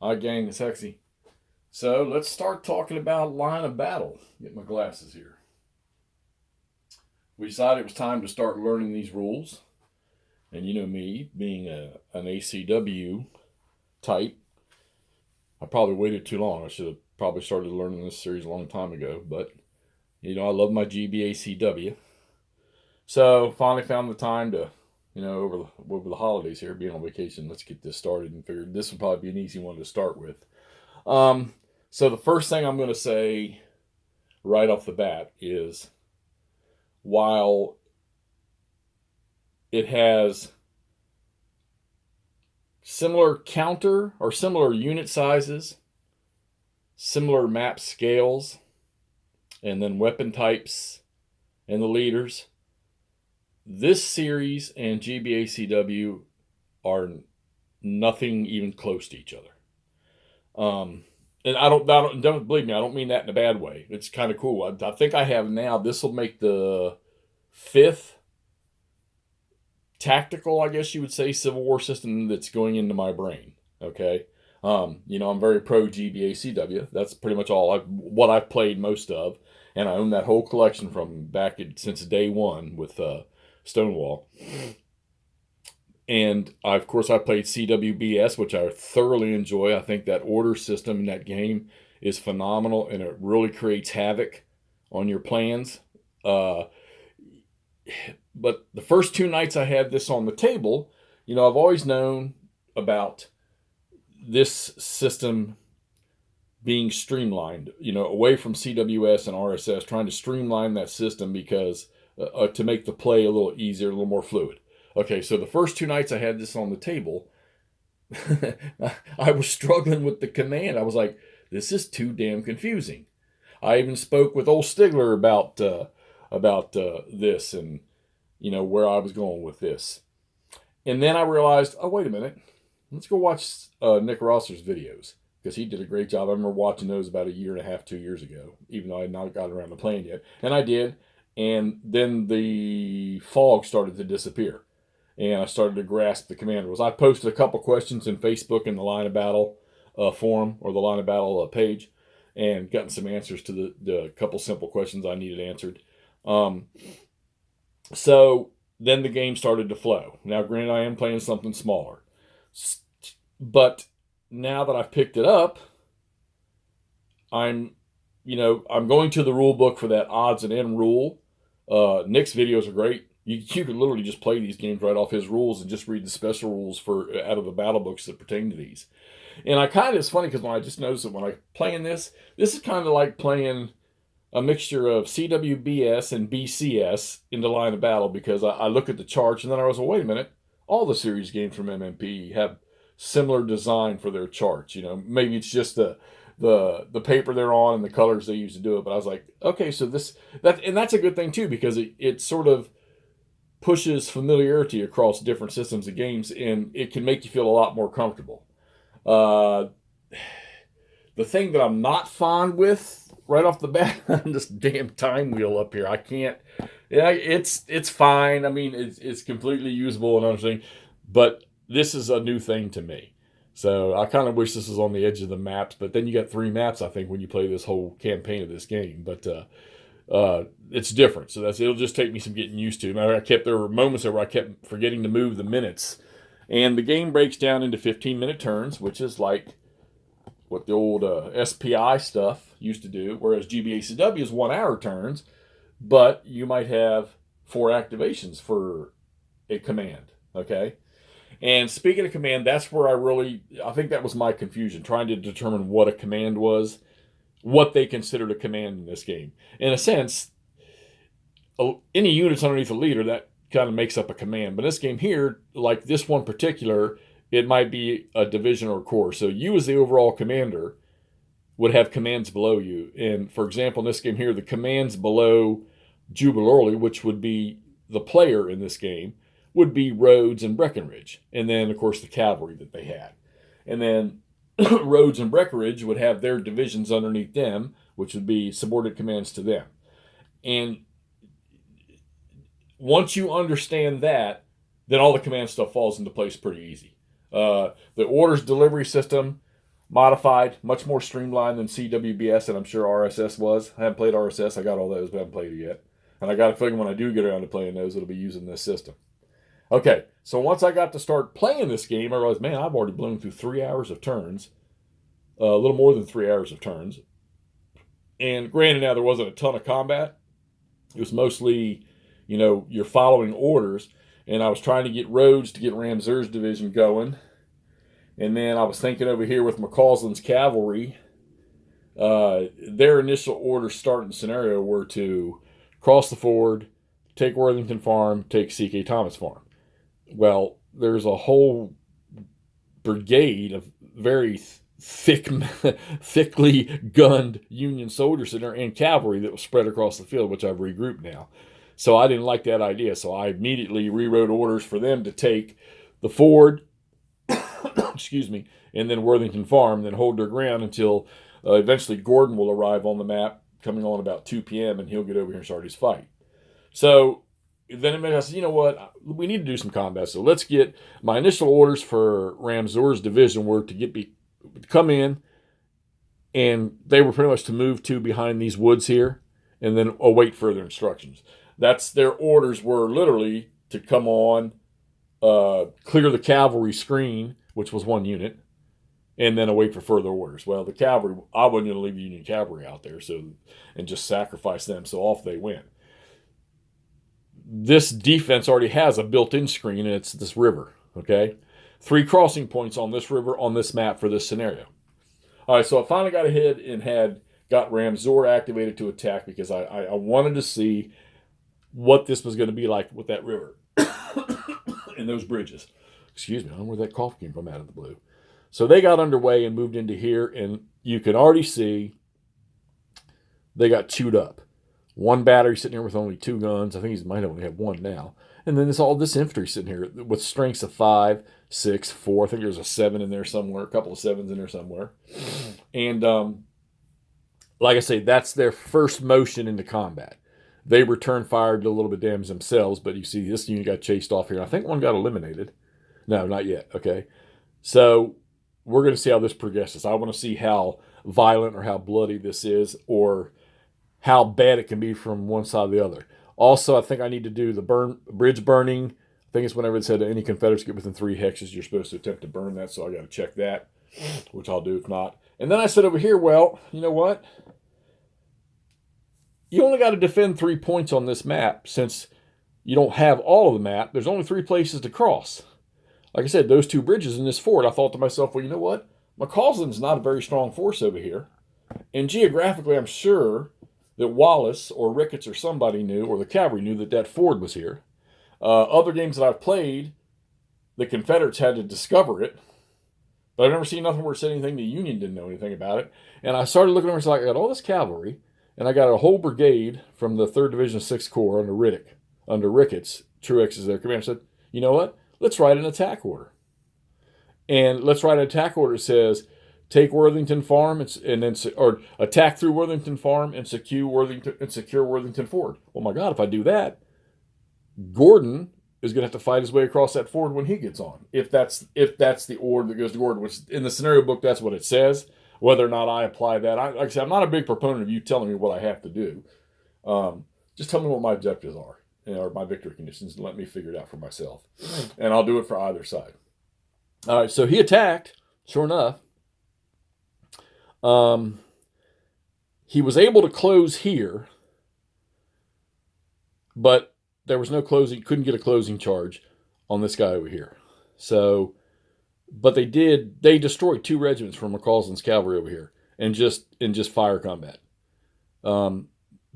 Hi, gang, it's Hexy. So let's start talking about line of battle. Get my glasses here. We decided it was time to start learning these rules. And you know me, being an ACW type, I probably waited too long. I should have probably started learning this series a long time ago. But, I love my GBACW. So finally found the time to, over the holidays here, being on vacation, let's get this started and figured this would probably be an easy one to start with. So the first thing I'm going to say right off the bat is while it has similar counter or similar unit sizes, similar map scales, and then weapon types and the leaders, this series and GBACW are nothing even close to each other. And don't believe me, I don't mean that in a bad way. It's kind of cool. I think I have now, this will make the fifth tactical, I guess you would say, Civil War system that's going into my brain. Okay. I'm very pro GBACW. That's pretty much what I've played most of. And I own that whole collection from since day one with Stonewall. And of course, I played CWBS, which I thoroughly enjoy. I think that order system in that game is phenomenal, and it really creates havoc on your plans. But the first two nights I had this on the table, I've always known about this system being streamlined, away from CWS and RSS, trying to streamline that system because to make the play a little easier, a little more fluid. Okay, so the first two nights I had this on the table, I was struggling with the command. I was like, this is too damn confusing. I even spoke with old Stigler about this and, where I was going with this. And then I realized, oh, wait a minute. Let's go watch Nick Rosser's videos because he did a great job. I remember watching those about a year and a half, 2 years ago, even though I had not gotten around to playing yet. And I did. And then the fog started to disappear. And I started to grasp the command rules. I posted a couple questions in Facebook in the Line of Battle forum or the Line of Battle page and gotten some answers to the couple simple questions I needed answered. So then the game started to flow. Now, granted, I am playing something smaller. But now that I've picked it up, I'm going to the rule book for that odds and end rule. Nick's videos are great. You can literally just play these games right off his rules and just read the special rules out of the battle books that pertain to these. And it's funny because when I just noticed that when I play in this is kind of like playing a mixture of CWBS and BCS in the Line of Battle because I look at the charts and then I was, well, wait a minute. All the series games from MMP have similar design for their charts. Maybe it's just the paper they're on and the colors they use to do it. But I was like, okay, so that's a good thing too because it sort of pushes familiarity across different systems of games, and it can make you feel a lot more comfortable. The thing that I'm not fond with right off the bat, this damn time wheel up here. I can't. Yeah, it's fine. I mean, it's completely usable and everything, but this is a new thing to me. So I kind of wish this was on the edge of the maps, but then you got 3 maps, I think, when you play this whole campaign of this game. But it's different, so it'll just take me some getting used to. There were moments where I kept forgetting to move the minutes, and the game breaks down into 15-minute turns, which is like what the old SPI stuff used to do, whereas GBACW is 1-hour turns, but you might have 4 activations for a command. Okay, and speaking of command, that's where I think that was my confusion, trying to determine what a command was. What they considered a command in this game. In a sense, any units underneath a leader, that kind of makes up a command. But in this game here, like this one particular, it might be a division or corps. So you as the overall commander would have commands below you. And for example, in this game here, the commands below Jubilee, which would be the player in this game, would be Rhodes and Breckenridge. And then, of course, the cavalry that they had. And then Rhodes and Breckenridge would have their divisions underneath them, which would be subordinate commands to them. And once you understand that, then all the command stuff falls into place pretty easy. The orders delivery system, modified, much more streamlined than CWBS, and I'm sure RSS was. I haven't played RSS. I got all those, but I haven't played it yet. And I got a feeling when I do get around to playing those, it'll be using this system. Okay, so once I got to start playing this game, I realized, man, I've already blown through 3 hours of turns, a little more than 3 hours of turns. And granted, now there wasn't a ton of combat. It was mostly, you're following orders. And I was trying to get Rhodes to get Ramseur's division going. And then I was thinking over here with McCausland's cavalry, their initial orders starting scenario were to cross the ford, take Worthington Farm, take C.K. Thomas Farm. Well, there's a whole brigade of very thickly gunned Union soldiers in there and cavalry that was spread across the field, which I've regrouped now. So I didn't like that idea. So I immediately rewrote orders for them to take the ford, excuse me, and then Worthington Farm, and then hold their ground until eventually Gordon will arrive on the map, coming on about 2 p.m., and he'll get over here and start his fight. So then I said, you know what, we need to do some combat. So let's get, my initial orders for Ramseur's division were to come in, and they were pretty much to move to behind these woods here, and then await further instructions. That's their orders were literally to come on, clear the cavalry screen, which was 1 unit, and then await for further orders. Well, the cavalry, I wasn't going to leave the Union cavalry out there, and just sacrifice them, so off they went. This defense already has a built-in screen, and it's this river, okay? 3 crossing points on this river on this map for this scenario. All right, so I finally got ahead and got Ramseur activated to attack because I wanted to see what this was going to be like with that river and those bridges. Excuse me, I don't know where that cough came from out of the blue. So they got underway and moved into here, and you can already see they got chewed up. 1 battery sitting here with only 2 guns. I think he might only have 1 now. And then all this infantry sitting here with strengths of 5, 6, 4. I think there's a 7 in there somewhere, a couple of 7s in there somewhere. And like I say, that's their first motion into combat. They return fire to a little bit damage themselves, but you see this unit got chased off here. I think 1 got eliminated. No, not yet. Okay. So we're going to see how this progresses. I want to see how violent or how bloody this is, or how bad it can be from one side or the other. Also, I think I need to do the bridge burning. I think it's whenever it said any Confederates get within 3 hexes, you're supposed to attempt to burn that, so I got to check that, which I'll do if not. And then I said over here, well, you know what? You only got to defend 3 points on this map since you don't have all of the map. There's only 3 places to cross. Like I said, those 2 bridges in this ford, I thought to myself, well, you know what? McCausland's not a very strong force over here. And geographically, I'm sure that Wallace or Ricketts or somebody knew, or the cavalry knew that ford was here. Other games that I've played, the Confederates had to discover it. But I've never seen nothing where it said anything. The Union didn't know anything about it. And I started looking over and I got all this cavalry, and I got a whole brigade from the 3rd Division 6th Corps under Ricketts. Truex is their commander. I said, you know what? Let's write an attack order. And let's write an attack order that says, take Worthington Farm or attack through Worthington Farm and secure Worthington Ford. Well, my God, if I do that, Gordon is going to have to fight his way across that ford when he gets on. If that's the order that goes to Gordon, which in the scenario book, that's what it says. Whether or not I apply that, like I said, I'm not a big proponent of you telling me what I have to do. Just tell me what my objectives are, or my victory conditions, and let me figure it out for myself. And I'll do it for either side. All right, so he attacked, sure enough. He was able to close here, but there was no closing, couldn't get a closing charge on this guy over here. So, but they destroyed 2 regiments from McCausland's cavalry over here in just fire combat.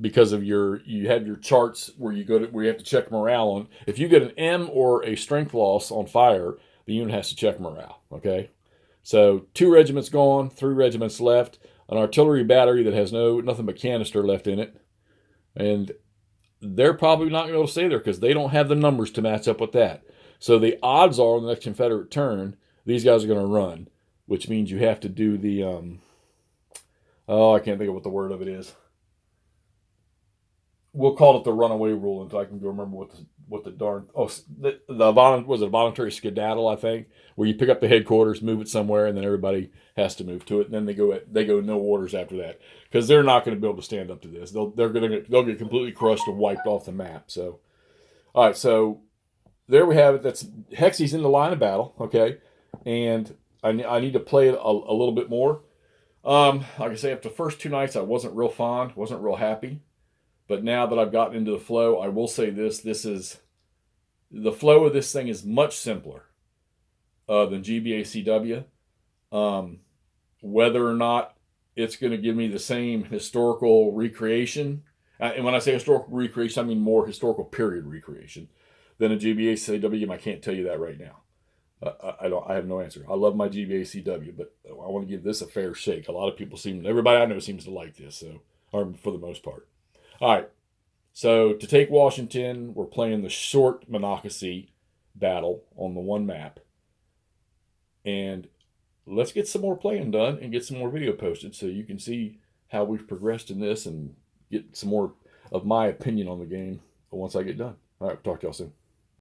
Because of you have your charts where you have to check morale on. If you get an M or a strength loss on fire, the unit has to check morale. Okay, so 2 regiments gone, 3 regiments left, an artillery battery that has nothing but canister left in it, and they're probably not going to be able to stay there because they don't have the numbers to match up with that. So the odds are on the next Confederate turn, these guys are going to run, which means you have to do the I can't think of what the word of it is. we'll call it the runaway rule until I can go remember what the darn was it a voluntary skedaddle, I think, where you pick up the headquarters, move it somewhere, and then everybody has to move to it, and then they go no orders after that, because they're not going to be able to stand up to this. They'll get completely crushed and wiped off the map. So all right, so there we have it. That's Hexy's in the line of battle. Okay, and I need to play it a little bit more. Like I say, after the first 2 nights, I wasn't real fond, wasn't real happy. But now that I've gotten into the flow, I will say this: the flow of this thing is much simpler than GBACW. Whether or not it's going to give me the same historical recreation, and when I say historical recreation, I mean more historical period recreation than a GBACW. I can't tell you that right now. I have no answer. I love my GBACW, but I want to give this a fair shake. A lot of people everybody I know seems to like this, so, or for the most part. All right, so to take Washington, we're playing the short Monocacy battle on the one map. And let's get some more playing done and get some more video posted so you can see how we've progressed in this and get some more of my opinion on the game once I get done. All right, talk to y'all soon.